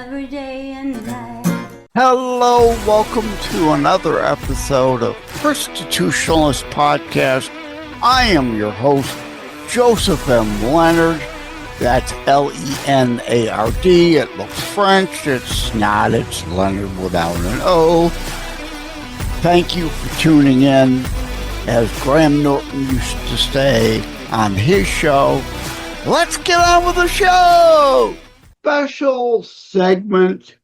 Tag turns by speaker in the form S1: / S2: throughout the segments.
S1: every day and night.
S2: Hello, welcome to another episode of Constitutionalist Podcast. I am your host, Joseph M. Leonard. That's L-E-N-A-R-D. It looks French. It's not. It's Leonard without an O. Thank you for tuning in. As Graham Norton used to say on his show, let's get on with the show! Special segment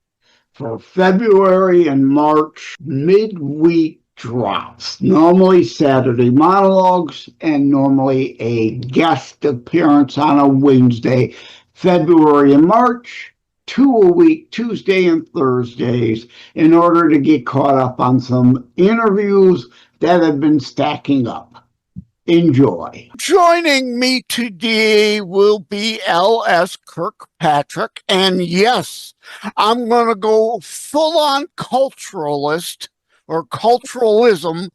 S2: for February and March midweek drops. Normally Saturday monologues and normally a guest appearance on a Wednesday. February and March, 2 a week, Tuesday and Thursdays, in order to get caught up on some interviews that have been stacking up. Enjoy. Joining me today will be L.S. Kirkpatrick, and yes, I'm going to go full-on culturalist, or culturalism,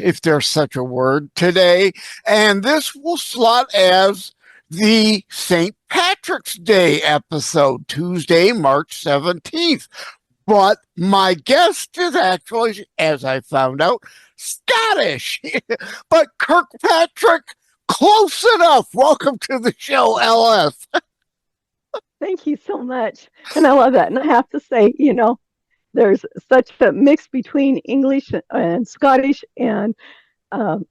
S2: if there's such a word, today, and this will slot as the St. Patrick's Day episode, Tuesday, March 17th. But my guest is actually, as I found out, Scottish. But Kirkpatrick, close enough. Welcome to the show, LS.
S3: Thank you so much. And I love that. And I have to say, there's such a mix between English and Scottish and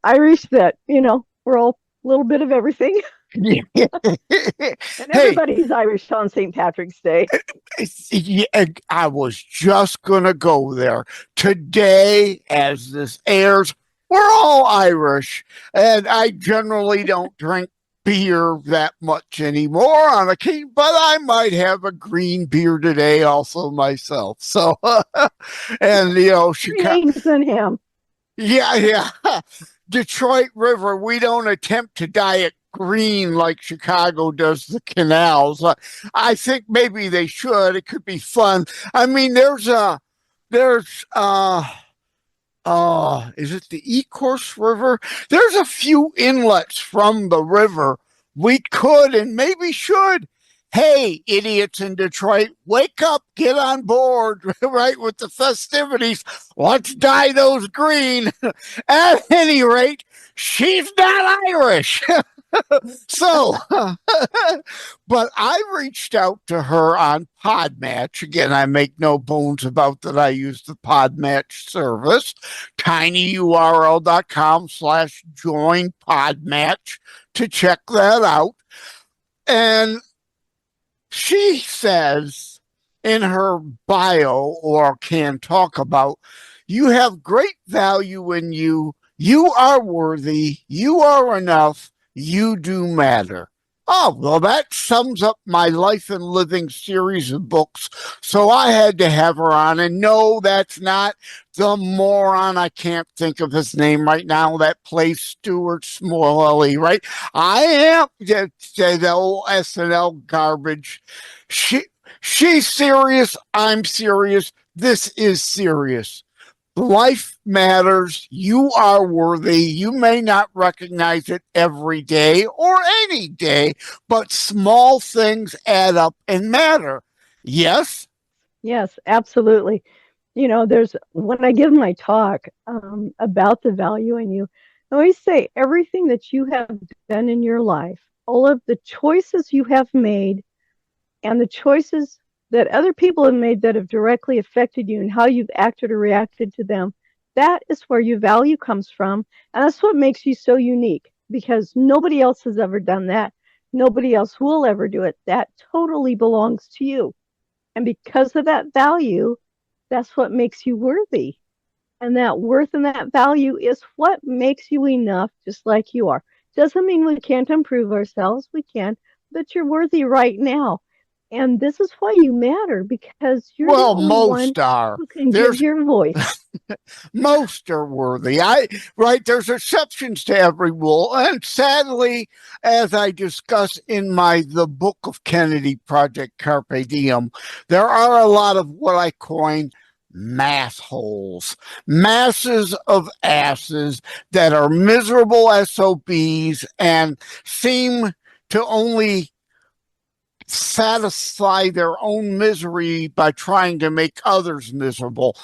S3: Irish that, we're all a little bit of everything. And everybody's Irish on St. Patrick's Day.
S2: Yeah, I was just going to go there. Today, as this airs, we're all Irish, and I generally don't drink beer that much anymore on occasion, but I might have a green beer today also myself. So, and, Chicago.
S3: And ham.
S2: Yeah. Detroit River, we don't attempt to diet green like Chicago does the canals. I think maybe they should. It could be fun. I mean, is it the Ecorse River? There's a few inlets from the river. We could and maybe should. Hey, idiots in Detroit, wake up, get on board, right, with the festivities. Let's dye those green. At any rate, she's not Irish. So, but I reached out to her on Podmatch. Again, I make no bones about that. I use the Podmatch service, tinyurl.com/join Podmatch to check that out. And she says in her bio, or can talk about, you have great value in you. You are worthy. You are enough. You do matter. Oh, well, that sums up my Life and Living series of books. So I had to have her on. And no, that's not the moron. I can't think of his name right now that plays Stuart Smalley, right? I am the old SNL garbage. She's serious. I'm serious. This is serious. Life matters. You are worthy. You may not recognize it every day or any day, but small things add up and matter. Yes?
S3: Yes, absolutely. When I give my talk about the value in you, I always say everything that you have done in your life, all of the choices you have made and the choices that other people have made that have directly affected you and how you've acted or reacted to them, that is where your value comes from. And that's what makes you so unique, because nobody else has ever done that. Nobody else will ever do it. That totally belongs to you. And because of that value, that's what makes you worthy. And that worth and that value is what makes you enough, just like you are. Doesn't mean we can't improve ourselves. We can, but you're worthy right now. And this is why you matter, because you're the only
S2: most
S3: one
S2: are.
S3: who can give your voice.
S2: Most are worthy. There's exceptions to every rule. And sadly, as I discuss in the Book of Kennedy Project, Carpe Diem, there are a lot of what I coin mass holes, masses of asses that are miserable SOBs and seem to only satisfy their own misery by trying to make others miserable.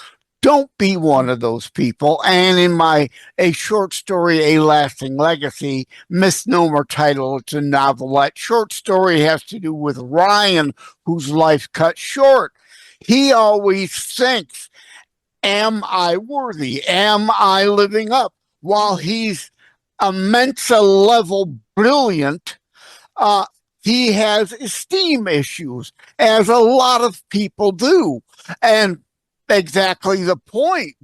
S2: Don't be one of those people. And in my A Short Story, A Lasting Legacy misnomer title, it's a novelette. Short story has to do with Ryan, whose life cut short. He always thinks, am I worthy? Am I living up? While he's a Mensa level brilliant, uh, he has esteem issues, as a lot of people do. And exactly the point.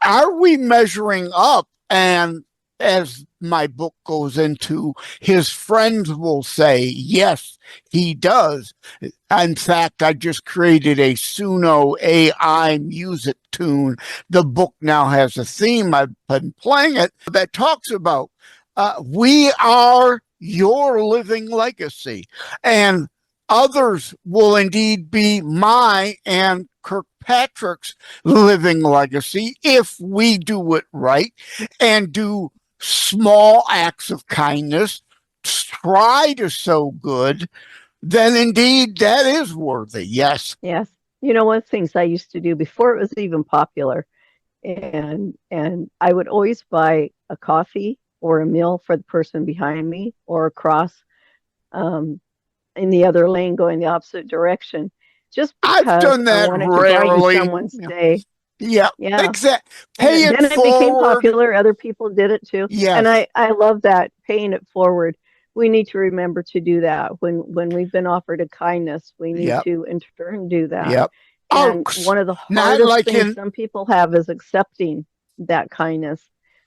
S2: Are we measuring up? And as my book goes into, his friends will say, yes, he does. In fact, I just created a Suno AI music tune. The book now has a theme. I've been playing it that talks about we are your living legacy, and others will indeed be my and Kirkpatrick's living legacy if we do it right and do small acts of kindness, try to sow good, then indeed that is worthy. Yes.
S3: Yes. You know, one of the things I used to do before it was even popular, and I would always buy a coffee or a meal for the person behind me or across in the other lane going the opposite direction, just
S2: I've
S3: because
S2: done
S3: I
S2: that
S3: wanted to brighten
S2: rarely.
S3: someone's day.
S2: Yeah,
S3: Yeah.
S2: exactly.
S3: And
S2: Pay it
S3: then it became
S2: forward.
S3: popular. Other people did it too. And
S2: Yes.
S3: I love that, paying it forward. We need to remember to do that. When we've been offered a kindness, we need
S2: Yep.
S3: to in turn do that.
S2: Yep.
S3: And
S2: Arcs.
S3: one of the
S2: Not
S3: hardest
S2: like
S3: things
S2: in,
S3: some people have is accepting that kindness.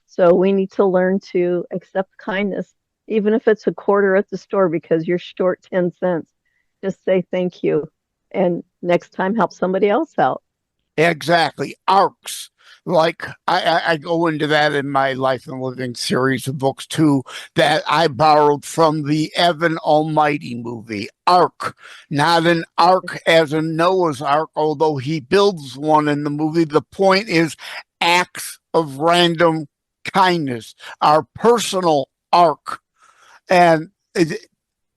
S3: So we need to learn to accept kindness, even if it's a quarter at the store because you're short 10 cents. Just say thank you. And next time, help somebody else out.
S2: exactly, arcs. Like I go into that in my Life and Living series of books too, that I borrowed from the Evan Almighty movie. Ark, not an ark as in Noah's Ark, although he builds one in the movie. The point is acts of random kindness, our personal arc. And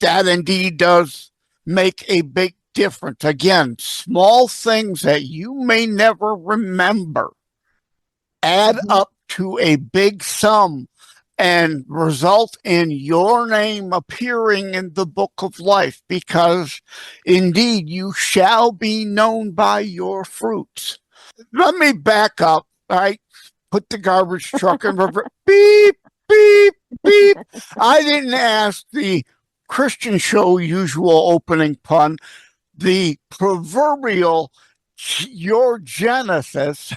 S2: that indeed does make a big difference. Again, small things that you may never remember add
S3: Mhm.
S2: up to a big sum and result in your name appearing in the book of life, because indeed you shall be known by your fruits. Let me back up. All right. Put the garbage truck in reverse. Beep, beep, beep. I didn't ask the Christian show usual opening pun, the proverbial your genesis.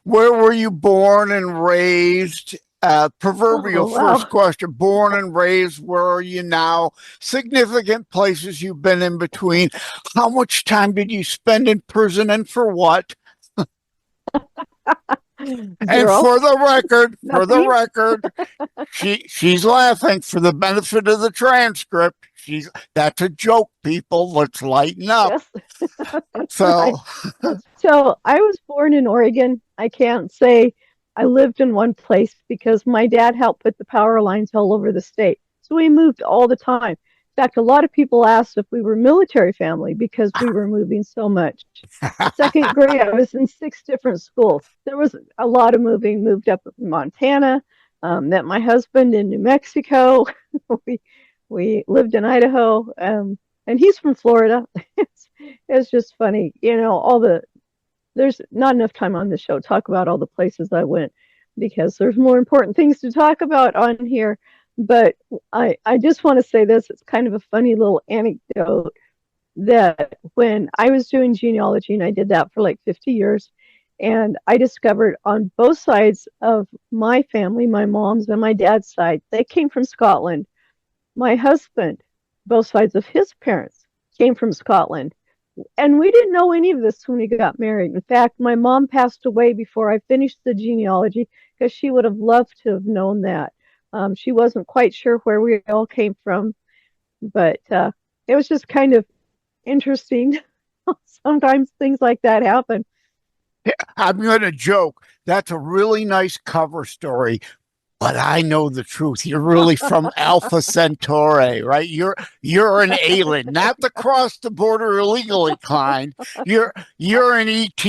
S2: Where were you born and raised? Proverbial
S3: Oh,
S2: first
S3: wow.
S2: question, born and raised, where are you now? Significant places you've been in between. How much time did you spend in prison and for what? And
S3: Zero.
S2: for the
S3: Nothing.
S2: record, she's laughing for the benefit of the transcript. That's a joke, people. Let's lighten up.
S3: Yes, that's
S2: So
S3: right. So I was born in Oregon. I can't say I lived in one place because my dad helped put the power lines all over the state. So we moved all the time. In fact, a lot of people asked if we were military family because we were moving so much. Second grade, I was in 6 different schools. There was a lot of moving. Moved up in Montana, met my husband in New Mexico. we we lived in Idaho, and he's from Florida. It's just funny, all the there's not enough time on the show to talk about all the places I went because there's more important things to talk about on here. But I just want to say this. It's kind of a funny little anecdote that when I was doing genealogy, and I did that for like 50 years, and I discovered on both sides of my family, my mom's and my dad's side, they came from Scotland. My husband, both sides of his parents, came from Scotland. And we didn't know any of this when we got married. In fact, my mom passed away before I finished the genealogy because she would have loved to have known that. She wasn't quite sure where we all came from, but it was just kind of interesting. Sometimes things like that happen.
S2: I'm going to joke. That's a really nice cover story. But I know the truth. You're really from Alpha Centauri, right? You're an alien, not the cross the border illegally kind. You're an ET.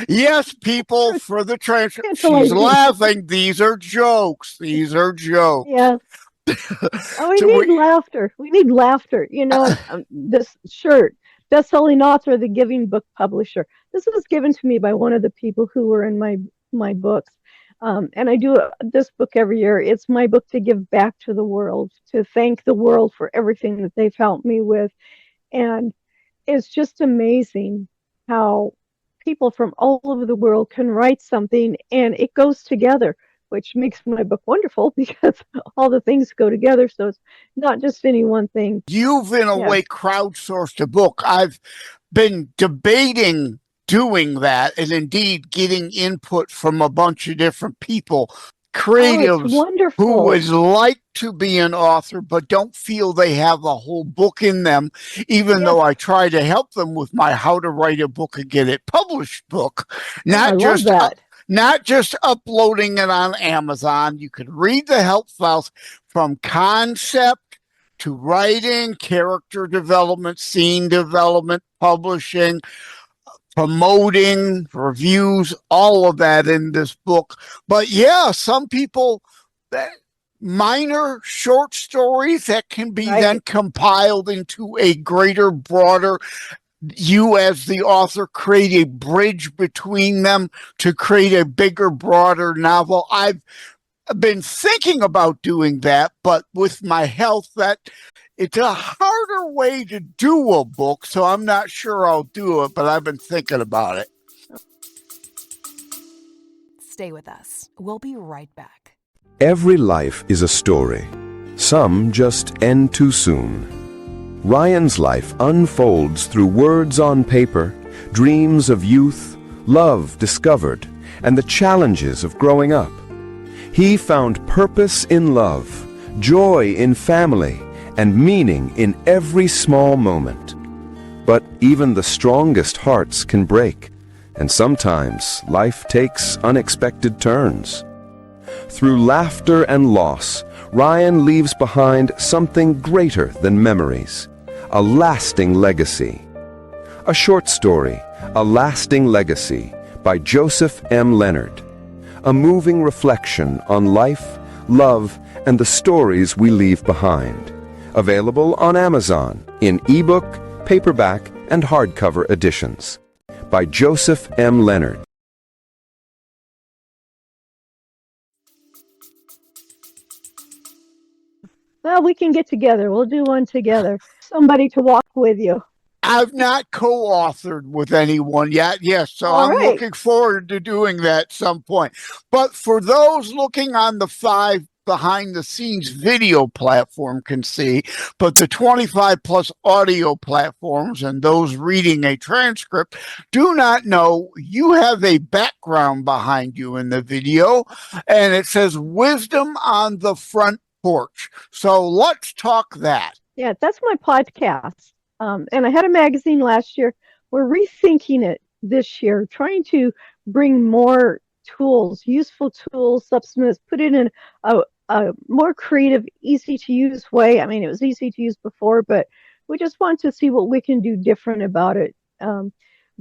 S2: Yes, people, for the transcript, she's laughing. These are jokes. These are jokes.
S3: Yeah. Oh, we
S2: So
S3: need laughter. We need laughter. You know, this shirt, best-selling author, the Giving Book Publisher. This was given to me by one of the people who were in my books. And I do this book every year. It's my book to give back to the world, to thank the world for everything that they've helped me with. And it's just amazing how people from all over the world can write something and it goes together, which makes my book wonderful because all the things go together. So it's not just any one thing.
S2: You've, in a way, crowdsourced a book. I've been debating doing that and indeed getting input from a bunch of different people, creatives who would like to be an author but don't feel they have a whole book in them, even though I try to help them with my How to Write a Book and Get It Published book. Not just uploading it on Amazon. You could read the help files from concept to writing, character development, scene development, publishing, promoting, reviews, all of that in this book. But yeah, some people, minor short stories that can be then compiled into a greater, broader, you as the author create a bridge between them to create a bigger, broader novel. I've been thinking about doing that, but with my health, it's a harder way to do a book, so I'm not sure I'll do it, but I've been thinking about it.
S1: Stay with us. We'll be right back.
S4: Every life is a story. Some just end too soon. Ryan's life unfolds through words on paper, dreams of youth, love discovered, and the challenges of growing up. He found purpose in love, joy in family, and meaning in every small moment. But even the strongest hearts can break, and sometimes life takes unexpected turns. Through laughter and loss, Ryan leaves behind something greater than memories, a lasting legacy. A short story, A Lasting Legacy, by Joseph M. Leonard. A moving reflection on life, love, and the stories we leave behind. Available on Amazon in ebook, paperback, and hardcover editions. By Joseph M. Leonard.
S3: Well, we can get together. We'll do one together. Somebody to walk with you.
S2: I've not co-authored with anyone yet. Yes, so I'm looking forward to doing that at some point. But for those looking on the 5 behind-the-scenes video platform can see, but the 25 plus audio platforms and those reading a transcript do not know you have a background behind you in the video, and it says Wisdom on the Front Porch. So let's talk that.
S3: Yeah, that's my podcast. And I had a magazine last year. We're rethinking it this year, trying to bring more tools, useful tools, substance, put it in a more creative, easy to use way. I mean, it was easy to use before, but we just want to see what we can do different about it.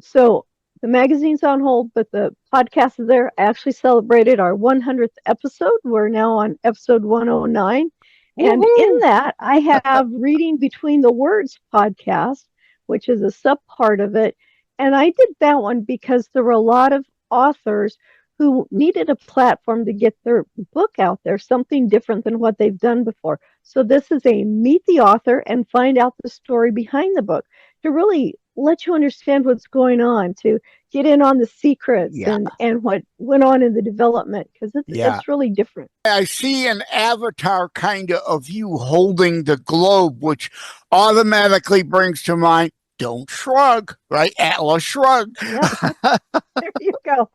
S3: So the magazine's on hold, but the podcast is there. I actually celebrated our 100th episode. We're now on episode 109. And in that, I have Reading Between the Words podcast, which is a sub part of it. And I did that one because there were a lot of authors who needed a platform to get their book out there, something different than what they've done before. So this is a meet the author and find out the story behind the book, to really let you understand what's going on, to get in on the secrets and what went on in the development, because it's really different.
S2: I see an avatar kind of you holding the globe, which automatically brings to mind, don't shrug, right? Atlas shrugged.
S3: Yeah. There you go.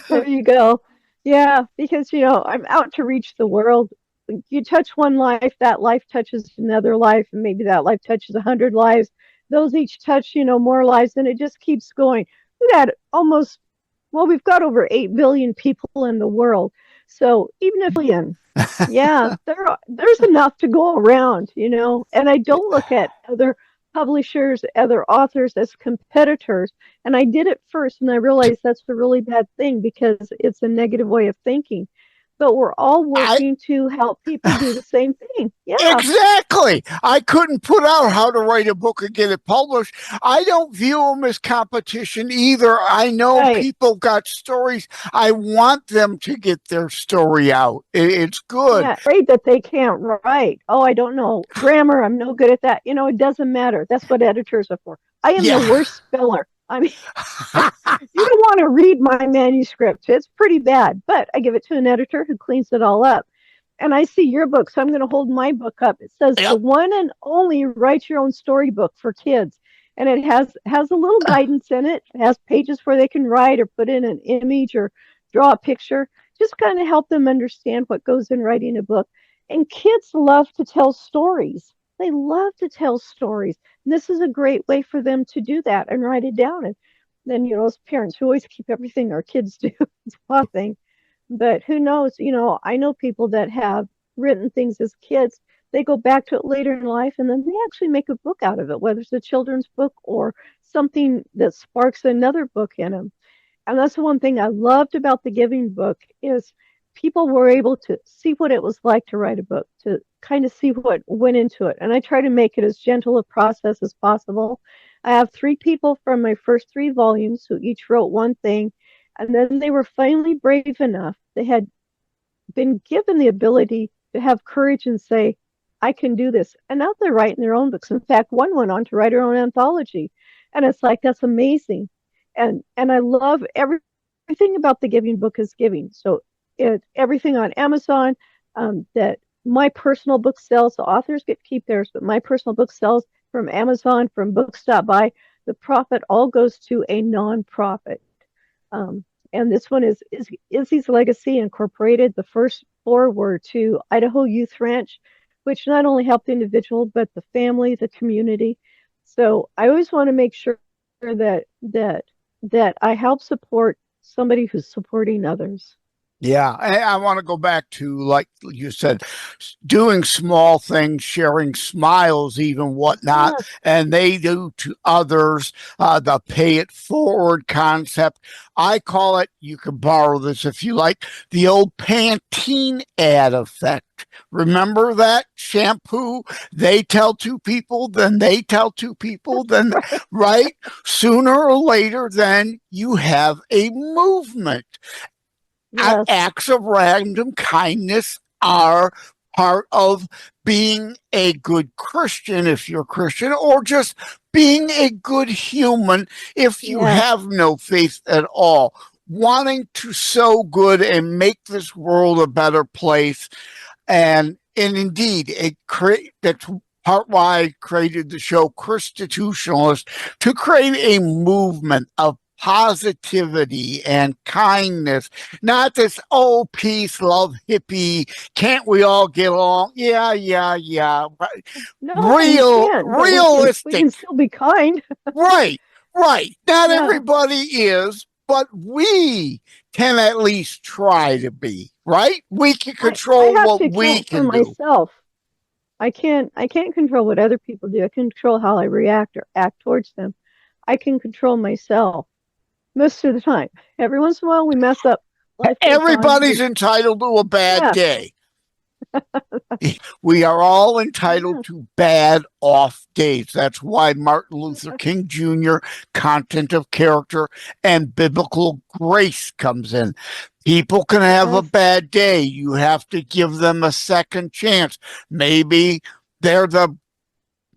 S3: There you go. Yeah, because, I'm out to reach the world. You touch one life, that life touches another life, and maybe that life touches 100 lives. Those each touch, more lives, and it just keeps going. We had almost Well, we've got over 8 billion people in the world. So even if yeah, there's enough to go around, and I don't look at other publishers, other authors as competitors. And I did it first, and I realized that's a really bad thing because it's a negative way of thinking. But we're all working to help people do the same thing. Yeah.
S2: Exactly. I couldn't put out how to write a book and get it published. I don't view them as competition either. I know people got stories. I want them to get their story out. It's good.
S3: Yeah, afraid that they can't write. Oh, I don't know grammar. I'm no good at that. It doesn't matter. That's what editors are for. I am the worst speller. I mean, you don't want to read my manuscript. It's pretty bad, but I give it to an editor who cleans it all up. And I see your book, so I'm going to hold my book up. It says the one and only write your own storybook for kids. And it has a little guidance in it. It has pages where they can write or put in an image or draw a picture. Just kind of help them understand what goes in writing a book. And kids love to tell stories. They love to tell stories. And this is a great way for them to do that and write it down. And then, as parents who always keep everything our kids do, it's one thing. But who knows, I know people that have written things as kids. They go back to it later in life and then they actually make a book out of it, whether it's a children's book or something that sparks another book in them. And that's the one thing I loved about the Giving book is people were able to see what it was like to write a book, to kind of see what went into it. And I try to make it as gentle a process as possible. I have 3 people from my first 3 volumes who each wrote one thing. And then they were finally brave enough. They had been given the ability to have courage and say, I can do this. And now they're writing their own books. In fact, one went on to write her own anthology. And it's like, that's amazing. And I love everything about the Giving book is giving. So everything on Amazon that my personal book sells, the authors get to keep theirs, but my personal book sells from Amazon, from books.by. The profit all goes to a nonprofit. And this one is Izzy's Legacy Incorporated. The first 4 were to Idaho Youth Ranch, which not only helped the individual, but the family, the community. So I always want to make sure that I help support somebody who's supporting others.
S2: Yeah, I want to go back to, like you said, doing small things, sharing smiles, even whatnot, and they do to others, the pay it forward concept. I call it, you can borrow this if you like, the old Pantene ad effect. Remember that shampoo? They tell 2 people, then they tell 2 people, then, right? Sooner or later, then you have a movement. Yes. Acts of random kindness are part of being a good Christian, if you're Christian, or just being a good human if you have no faith at all. Wanting to sow good and make this world a better place. And indeed, that's part why I created the show Christitutionalist, to create a movement of positivity and kindness, not this peace, love, hippie, can't we all get along? Yeah.
S3: No,
S2: realistic.
S3: We can still be kind.
S2: Right. Not everybody is, but we can at least try to be, right? We can control what we can do.
S3: Myself. I can't control what other people do. I can control how I react or act towards them. I can control myself. Most of the time. Every once in a while, we mess up.
S2: Everybody's entitled to a bad day. We are all entitled to bad off days. That's why Martin Luther King Jr., content of character, and biblical grace comes in. People can have a bad day. You have to give them a second chance. Maybe they're the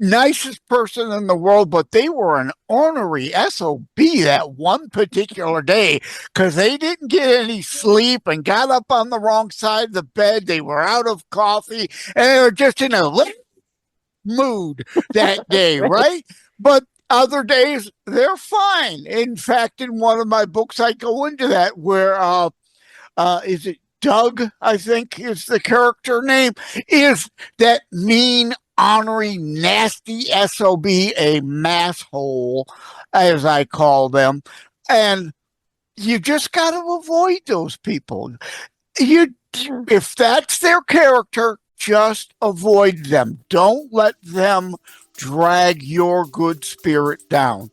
S2: nicest person in the world, but they were an ornery SOB that one particular day because they didn't get any sleep and got up on the wrong side of the bed. They were out of coffee and they were just in a mood that day, right? But other days, they're fine. In fact, in one of my books, I go into that where, is it Doug, I think is the character name, is that mean, ornery, nasty SOB, a masshole, as I call them. And You just got to avoid those people. If that's their character, just avoid them. Don't let them drag your good spirit down.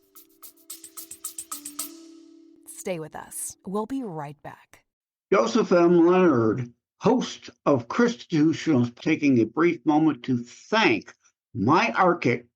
S1: Stay with us. We'll be right back.
S5: Joseph M. Leonard, host of Constitutionals, taking a brief moment to thank myarchic.com.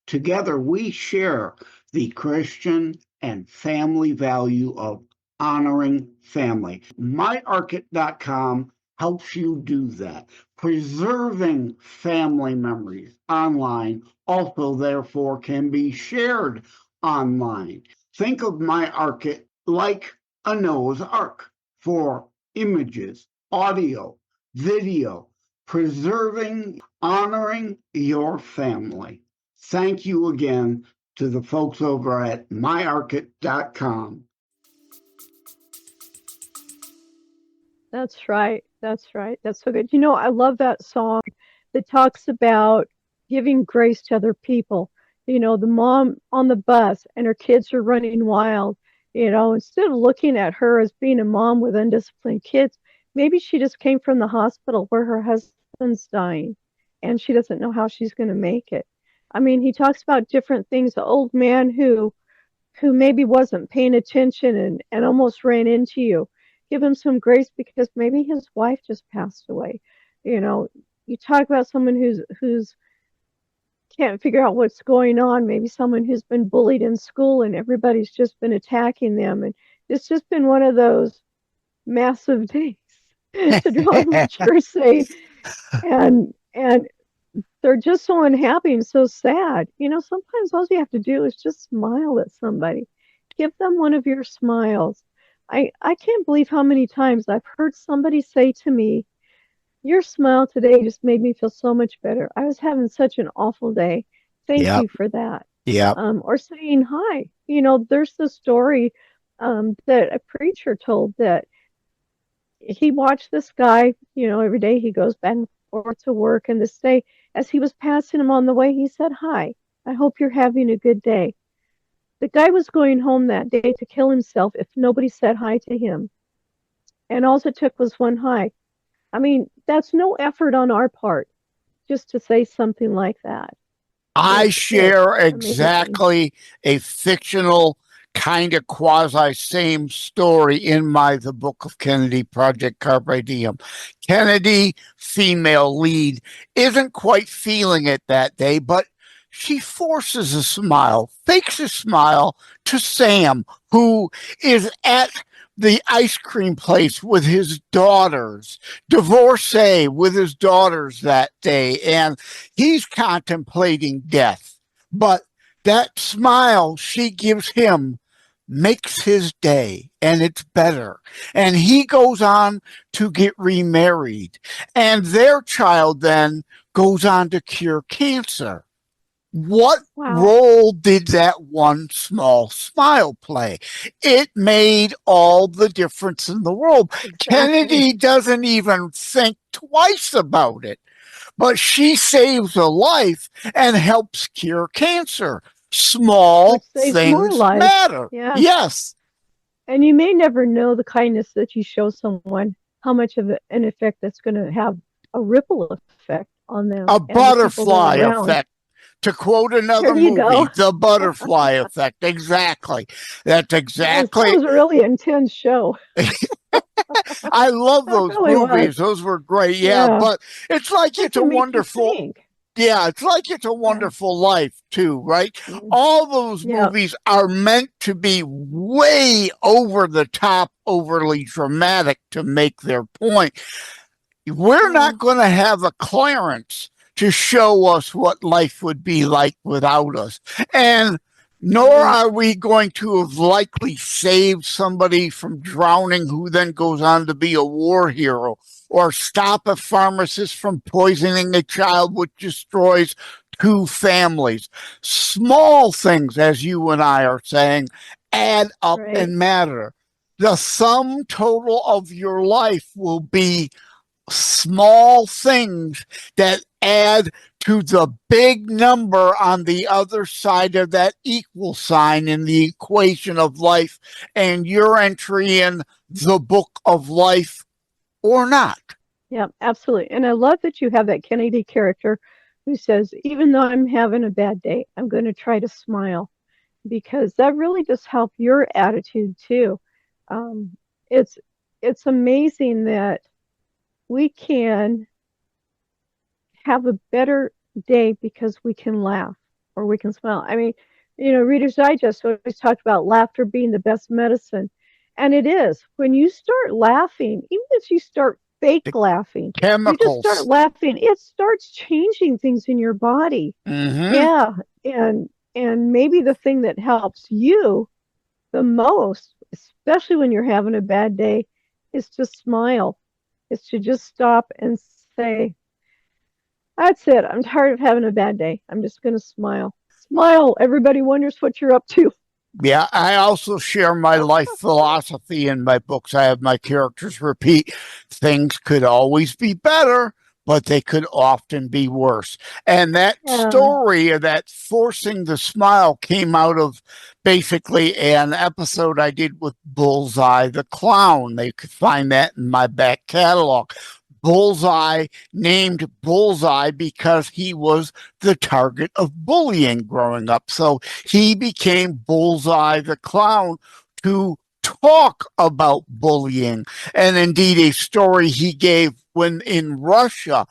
S5: Together, we share the Christian and family value of honoring family. myarchic.com helps you do that. Preserving family memories online also, therefore, can be shared online. Think of myarchic like a Noah's Ark for images, audio, video, preserving, honoring your family. Thank you again to the folks over at myarchic.com.
S3: That's right. That's right. That's so good. I love that song that talks about giving grace to other people. The mom on the bus and her kids are running wild. Instead of looking at her as being a mom with undisciplined kids, maybe she just came from the hospital where her husband's dying and she doesn't know how she's going to make it. I mean, he talks about different things. The old man who maybe wasn't paying attention and almost ran into you. Give him some grace because maybe his wife just passed away. You talk about someone who's can't figure out what's going on. Maybe someone who's been bullied in school and everybody's just been attacking them. And it's just been one of those massive days to draw on what you're saying. And they're just so unhappy and so sad. Sometimes all you have to do is just smile at somebody. Give them one of your smiles. I can't believe how many times I've heard somebody say to me, your smile today just made me feel so much better. I was having such an awful day. Thank you for that.
S2: Yeah.
S3: Or saying hi. There's the story that a preacher told that he watched this guy, every day he goes back and forth to work. And this day, as he was passing him on the way, he said, hi, I hope you're having a good day. The guy was going home that day to kill himself if nobody said hi to him. And all it took was one hi. I mean, that's no effort on our part just to say something like that.
S2: I share exactly a fictional kind of quasi-same story in the Book of Kennedy, Project Carpe Diem. Kennedy, female lead, isn't quite feeling it that day, but she forces a smile, fakes a smile to Sam, who is at the ice cream place with his daughters, divorcee with his daughters that day, and he's contemplating death. But that smile she gives him makes his day, and it's better. And he goes on to get remarried, and their child then goes on to cure cancer. What role did that one small smile play? It made all the difference in the world. Exactly. Kennedy doesn't even think twice about it, but she saves a life and helps cure cancer. Small things matter.
S3: Yeah.
S2: Yes.
S3: And you may never know the kindness that you show someone, how much of an effect that's going to have a ripple effect on them.
S2: A butterfly effect. To quote another movie, The Butterfly Effect. Exactly. That's exactly.
S3: That was a really intense show.
S2: I love those movies. Those were great. Yeah, but it's like it's a wonderful. Yeah, it's like It's a Wonderful Life too, right? Mm-hmm. All those movies are meant to be way over the top, overly dramatic to make their point. We're not going to have a Clarence to show us what life would be like without us. And nor are we going to have likely saved somebody from drowning who then goes on to be a war hero, or stop a pharmacist from poisoning a child, which destroys 2 families. Small things, as you and I are saying, add up and matter. The sum total of your life will be small things that add to the big number on the other side of that equal sign in the equation of life and your entry in the book of life or not.
S3: Yeah, absolutely. And I love that you have that Kennedy character who says, even though I'm having a bad day, I'm going to try to smile, because that really does help your attitude too. Um, it's amazing that we can have a better day because we can laugh or we can smile. I mean, Reader's Digest always talked about laughter being the best medicine. And it is. When you start laughing, even if you start fake laughing, you just start laughing, it starts changing things in your body.
S2: Mm-hmm.
S3: Yeah. And maybe the thing that helps you the most, especially when you're having a bad day, is to smile. Is to just stop and say, that's it. I'm tired of having a bad day. I'm just going to smile. Smile. Everybody wonders what you're up to.
S2: Yeah, I also share my life philosophy in my books. I have my characters repeat, things could always be better, but they could often be worse. And that story of that forcing the smile came out of basically an episode I did with Bullseye the Clown. They could find that in my back catalog. Bullseye named Bullseye because he was the target of bullying growing up. So he became Bullseye the Clown to talk about bullying. And indeed, a story he gave when in Russia,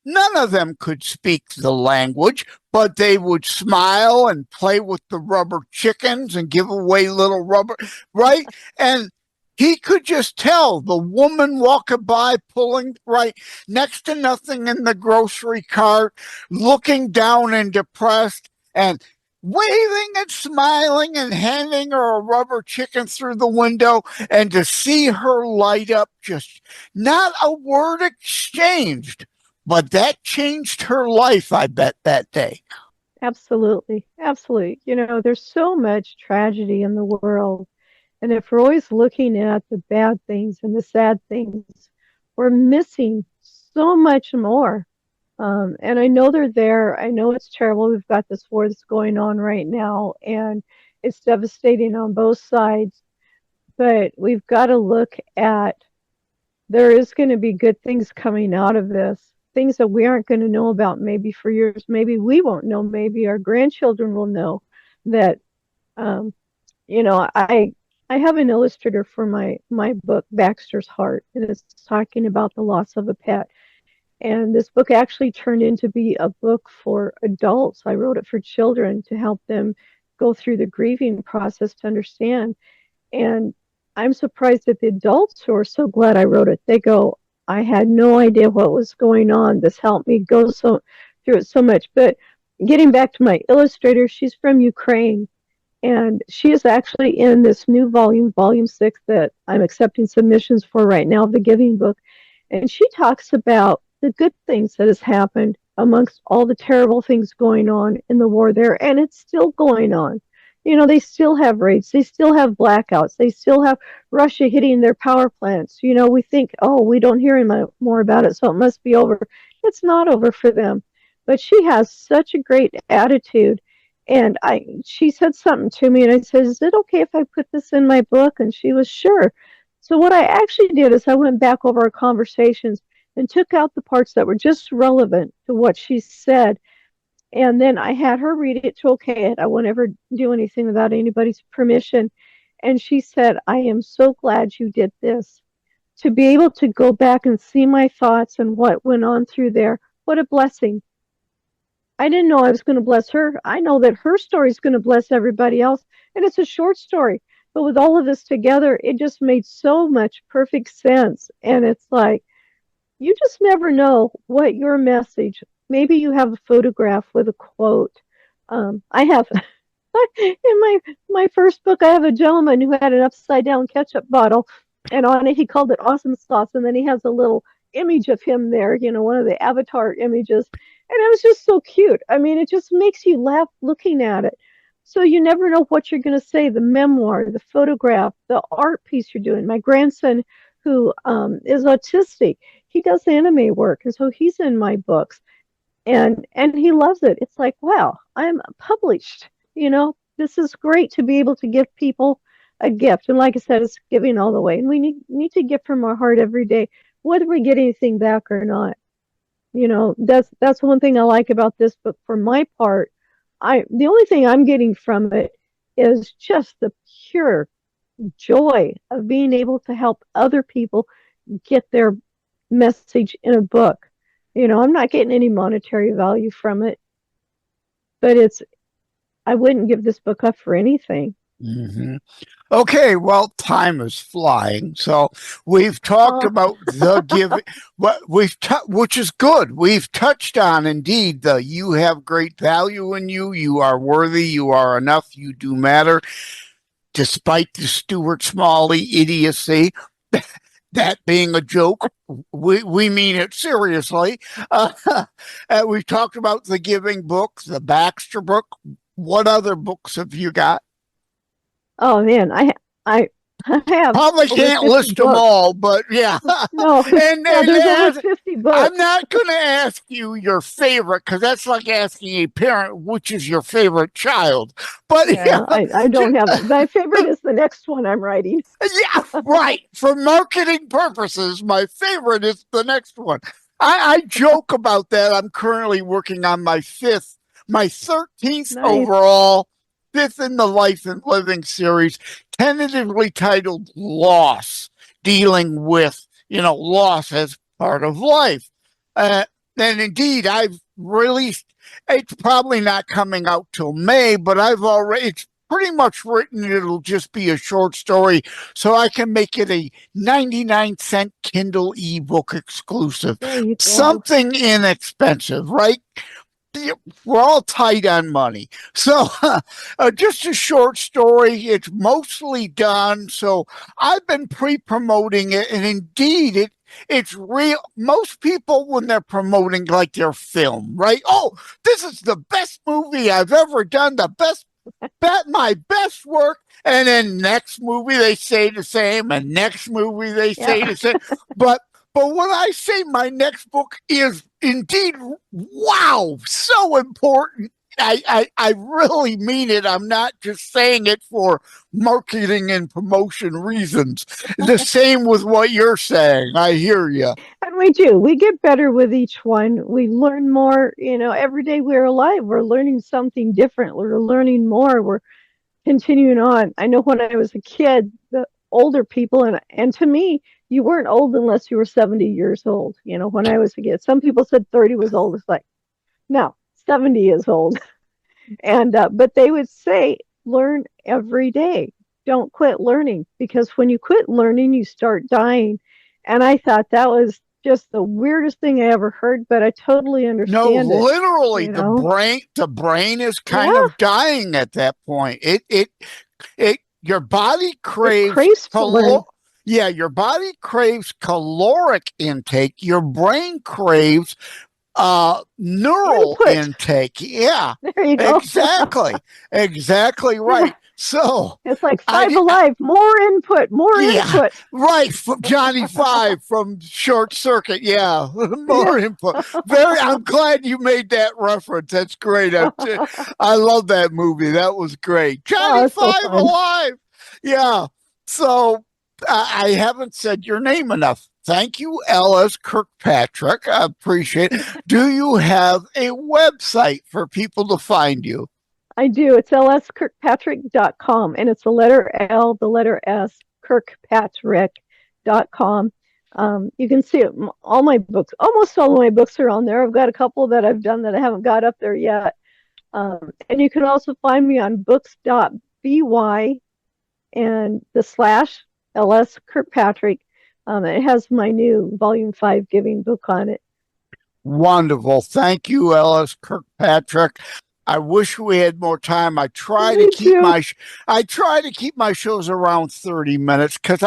S2: none of them could speak the language, but they would smile and play with the rubber chickens and give away little rubber, right? And he could just tell the woman walking by, pulling right next to nothing in the grocery cart, looking down and depressed, and waving and smiling and handing her a rubber chicken through the window, and to see her light up, just not a word exchanged, but that changed her life, I bet, that day.
S3: Absolutely. Absolutely. There's so much tragedy in the world. And if we're always looking at the bad things and the sad things, we're missing so much more. And I know they're there. I know it's terrible. We've got this war that's going on right now, and it's devastating on both sides. But we've got to look at, there is going to be good things coming out of this, things that we aren't going to know about maybe for years. Maybe we won't know. Maybe our grandchildren will know that, I have an illustrator for my book, Baxter's Heart, and it's talking about the loss of a pet. And this book actually turned into be a book for adults. I wrote it for children to help them go through the grieving process to understand. And I'm surprised at the adults who are so glad I wrote it. They go, I had no idea what was going on. This helped me go through it so much. But getting back to my illustrator, she's from Ukraine. And she is actually in this new volume 6, that I'm accepting submissions for right now, the Giving book. And she talks about the good things that has happened amongst all the terrible things going on in the war there. And it's still going on. They still have raids. They still have blackouts. They still have Russia hitting their power plants. We think, oh, we don't hear any more about it, so it must be over. It's not over for them. But she has such a great attitude. And she said something to me, and I said, is it okay if I put this in my book? And she was sure. So what I actually did is I went back over our conversations and took out the parts that were just relevant to what she said. And then I had her read it to okay it. I won't ever do anything without anybody's permission. And she said, I am so glad you did this. To be able to go back and see my thoughts and what went on through there, what a blessing. I didn't know I was going to bless her. I know that her story is going to bless everybody else. And it's a short story. But with all of this together, it just made so much perfect sense. And it's like, you just never know what your message, maybe you have a photograph with a quote. I have, in my first book, I have a gentleman who had an upside down ketchup bottle. And on it, he called it awesome sauce. And then he has a little image of him there, one of the avatar images. And it was just so cute. I mean, it just makes you laugh looking at it. So you never know what you're going to say, the memoir, the photograph, the art piece you're doing. My grandson, who is autistic, he does anime work. And so he's in my books. and he loves it. It's like, wow, I'm published. This is great to be able to give people a gift. And like I said, it's giving all the way. And we need to give from our heart every day, whether we get anything back or not. That's one thing I like about this book. For my part, the only thing I'm getting from it is just the pure joy of being able to help other people get their message in a book. I'm not getting any monetary value from it, but I wouldn't give this book up for anything.
S2: Mm-hmm. Okay, well, time is flying. So we've talked about the giving, which is good. We've touched on, indeed, the you have great value in you. You are worthy. You are enough. You do matter. Despite the Stuart Smalley idiocy, that being a joke, we mean it seriously. We've talked about the Giving book, the Baxter book. What other books have you got?
S3: Oh man, I have
S2: probably can't list them all, but yeah.
S3: No, there's over 50 books.
S2: I'm not going to ask you your favorite because that's like asking a parent which is your favorite child. But
S3: yeah, I don't have it. My favorite is the next one I'm writing.
S2: Yeah, right. For marketing purposes, my favorite is the next one. I joke about that. I'm currently working on my 13th nice. Overall, 5th in the Life and Living series, tentatively titled Loss, dealing with, loss as part of life. And indeed, I've released, it's probably not coming out till May, but it's pretty much written. It'll just be a short story, so I can make it a 99-cent Kindle ebook exclusive. Something inexpensive, right? We're all tight on money. So just a short story. It's mostly done. So I've been pre-promoting it. And indeed, it's real. Most people, when they're promoting like their film, right? Oh, this is the best movie I've ever done. My best work. And then next movie, they say the same. And next movie, they say the same. But when I say my next book is indeed, wow, so important, I really mean it. I'm not just saying it for marketing and promotion reasons. The same with what you're saying. I hear you.
S3: And we do. We get better with each one. We learn more. Every day we're alive, we're learning something different. We're learning more. We're continuing on. I know when I was a kid, the older people, and to me, you weren't old unless you were 70 years old. When I was a kid, some people said 30 was old. It's like, no, 70 is old. And but they would say, learn every day. Don't quit learning, because when you quit learning, you start dying. And I thought that was just the weirdest thing I ever heard, but I totally understand it.
S2: No, literally, the brain is kind of dying at that point. Your body craves yeah, your body craves caloric intake. Your brain craves neural intake. Yeah,
S3: there you go.
S2: Exactly right. So
S3: it's like Five Alive, more input.
S2: Right, from Johnny Five from Short Circuit. Yeah, more input. I'm glad you made that reference. That's great. I love that movie. That was great. Johnny Five Alive. Yeah. So I haven't said your name enough. Thank you, Ellis Kirkpatrick. I appreciate it. Do you have a website for people to find you?
S3: I do. It's lskirkpatrick.com, and it's the letter L, the letter S, kirkpatrick.com. You can see it, all my books, almost all of my books are on there. I've got a couple that I've done that I haven't got up there yet. And you can also find me on books.by and the / LS Kirkpatrick. It has my new Volume 5 Giving book on it.
S2: Wonderful. Thank you, Ellis Kirkpatrick. I wish we had more time. I try to keep my shows around 30 minutes because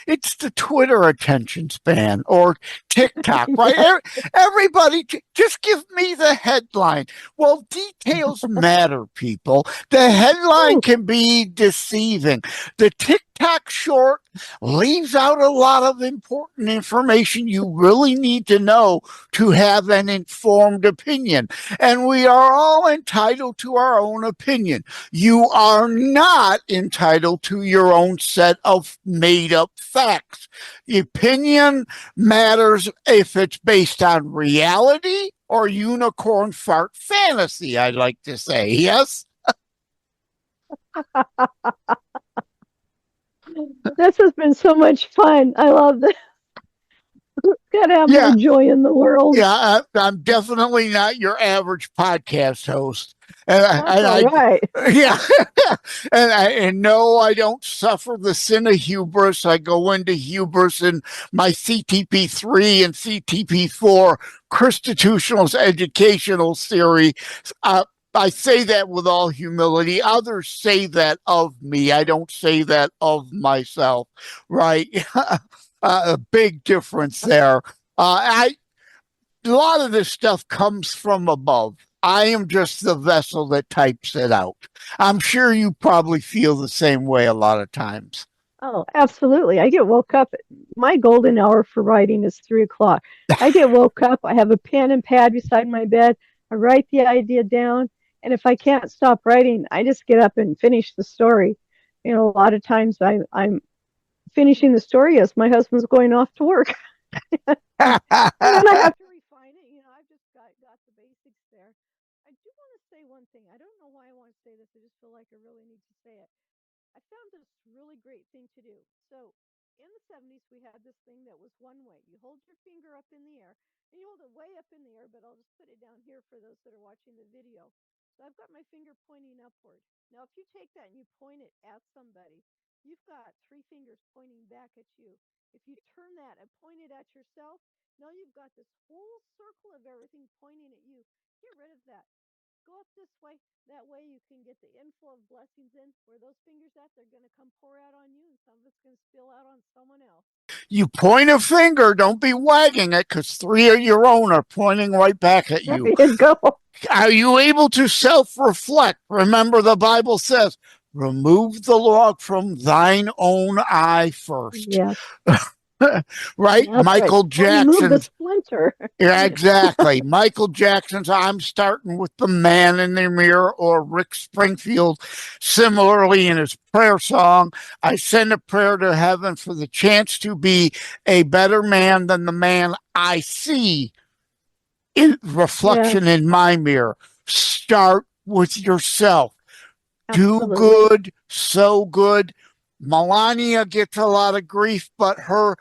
S2: it's the Twitter attention span or TikTok, right? Everybody just give me the headline. Well, details matter, people. The headline can be deceiving. The TikTok text short, leaves out a lot of important information you really need to know to have an informed opinion. And we are all entitled to our own opinion. You are not entitled to your own set of made-up facts. The opinion matters if it's based on reality or unicorn fart fantasy, I'd like to say. Yes?
S3: This has been so much fun. I love this. Gotta have more joy in the world.
S2: Yeah, I'm definitely not your average podcast host.
S3: That's all right.
S2: Yeah, and no, I don't suffer the sin of hubris. I go into hubris in my CTP 3 and CTP 4 constitutional educational theory. I say that with all humility. Others say that of me. I don't say that of myself, right? A big difference there. A lot of this stuff comes from above. I am just the vessel that types it out. I'm sure you probably feel the same way a lot of times.
S3: Oh, absolutely. I get woke up. My golden hour for writing is 3:00. I get woke up. I have a pen and pad beside my bed. I write the idea down. And if I can't stop writing, I just get up and finish the story. You know, a lot of times I'm finishing the story as my husband's going off to work. And then I have to refine it. You know, I've just got the basics there. I do want to say one thing. I don't know why I want to say this. I just feel like I really need to say it. I found this really great thing to do. So in the 70s, we had this thing that was one way. You hold your finger up in the air, and you hold it way up in the air, but I'll just put it down here for those that are watching the video. So I've got my finger pointing upward. Now, if you take that and you point it at somebody, you've got 3 fingers pointing back at you. If you turn that and point it at yourself, now you've got this whole circle of everything pointing at you. Get rid of that. Go up this way. That way you can get the inflow of blessings in. Where those fingers at, they're going to come pour out on you, and some of it's going to spill out on someone else.
S2: You point a finger, don't be wagging it, because 3 of your own are pointing right back at you.
S3: There you go.
S2: Are you able to self-reflect? Remember, the Bible says, remove the log from thine own eye first.
S3: Yes.
S2: Right?
S3: That's
S2: Michael
S3: right.
S2: Jackson.
S3: Remove the splinter.
S2: Yeah, exactly. Michael Jackson's I'm Starting with the Man in the Mirror, or Rick Springfield, similarly in his prayer song, I send a prayer to heaven for the chance to be a better man than the man I see in reflection in my mirror. Start with yourself.
S3: Absolutely.
S2: Do good, so good. Melania gets a lot of grief, but her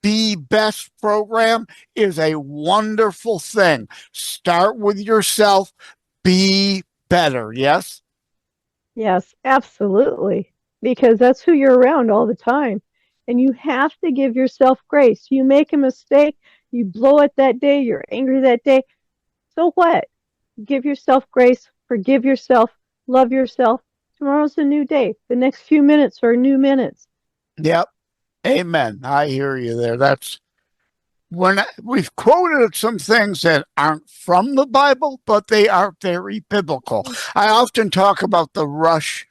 S2: Be Best program is a wonderful thing. Start with yourself. Be better. Yes?
S3: Yes, absolutely. Because that's who you're around all the time. And you have to give yourself grace. You make a mistake, you blow it that day, you're angry that day. So what? Give yourself grace, forgive yourself, love yourself. Tomorrow's a new day. The next few minutes are new minutes.
S2: Yep. Amen. I hear you there. That's when we've quoted some things that aren't from the Bible, but they are very biblical. I often talk about the Rush,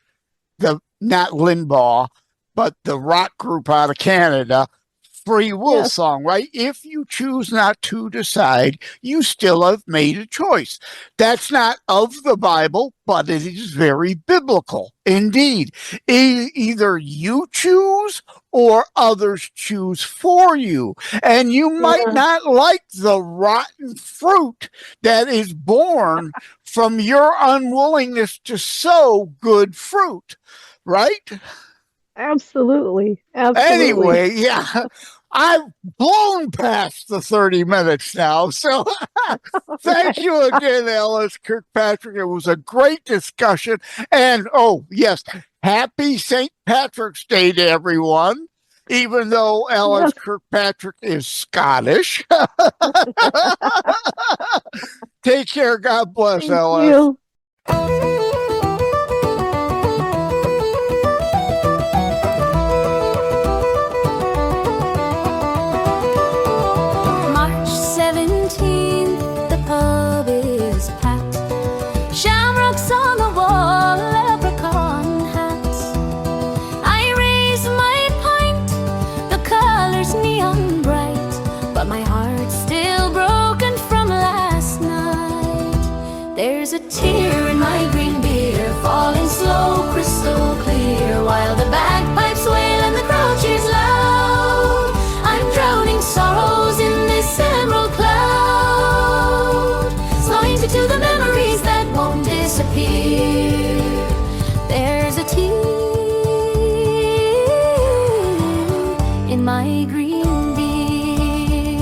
S2: not Limbaugh, but the rock group out of Canada, Free Will song, right? If you choose not to decide, you still have made a choice. That's not of the Bible, but it is very biblical. Indeed, either you choose or others choose for you. And you might not like the rotten fruit that is born from your unwillingness to sow good fruit, right?
S3: Absolutely. Absolutely.
S2: Anyway, yeah, I've blown past the 30 minutes now. So thank you again, Ellis Kirkpatrick. It was a great discussion. And, oh, yes, happy St. Patrick's Day to everyone, even though Ellis Kirkpatrick is Scottish. Take care. God bless,
S3: Thank
S2: Ellis.
S3: you.
S6: Shamrocks on the wall, leprechaun hats. I raise my There's a tear in my green beer, falling slow, crystal clear, while the bagpipes wail and the crowd cheers loud. I'm drowning sorrows in this emerald cloud, slowing to the memories that won't disappear. There's a tear in my green beer.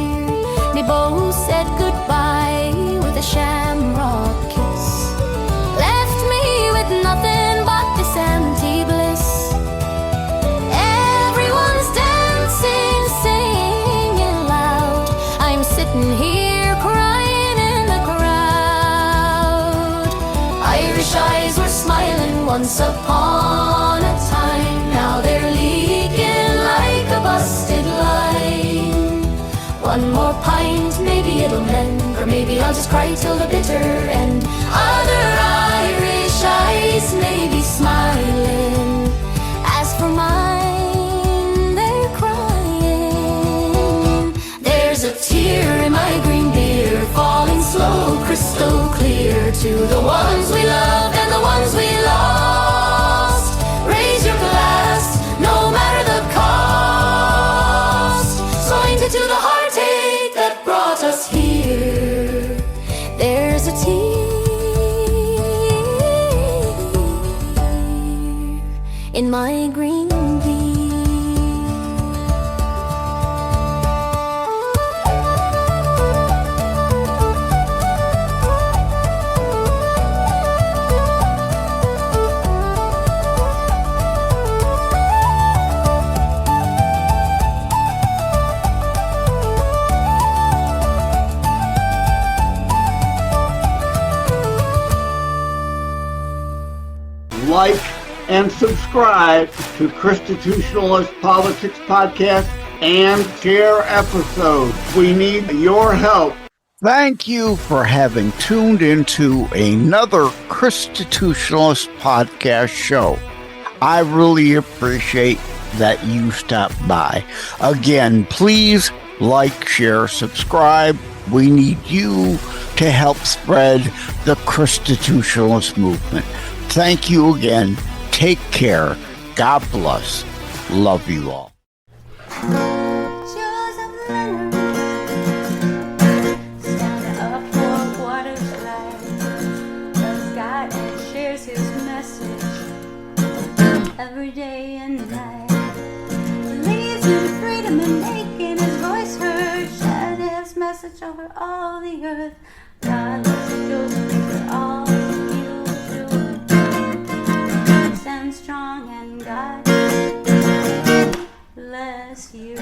S6: They both said goodbye with a shamrock kiss, left me with nothing but this empty bliss. Everyone's dancing, singing loud. I'm sitting here crying in the crowd. Irish eyes were smiling once upon a time, now they're leaking like a busted line. One more pint, maybe it'll mend, or maybe I'll just cry till the bitter end. Other Irish eyes may be smiling, as for mine, they're crying. There's a tear in my green beer, falling slow, crystal clear, to the ones we loved and the ones we lost. Raise your glass, no matter the cost, slowing to the heartache that brought us here. There's a tear in my green beer.
S5: Like and subscribe to Constitutionalist Politics Podcast and share episodes. We need your help.
S2: Thank you for having tuned into another Constitutionalist Podcast show. I really appreciate that you stopped by. Again, please like, share, subscribe. We need you to help spread the Constitutionalist movement. Thank you again. Take care. God bless. Love you all.
S6: Joseph Leonard, stand up for what is right, loves God and shares his message every day and night. Believes in freedom and making his voice heard, sharing his message over all the earth. God loves you, Joseph, for all you do. Stand strong and God bless you.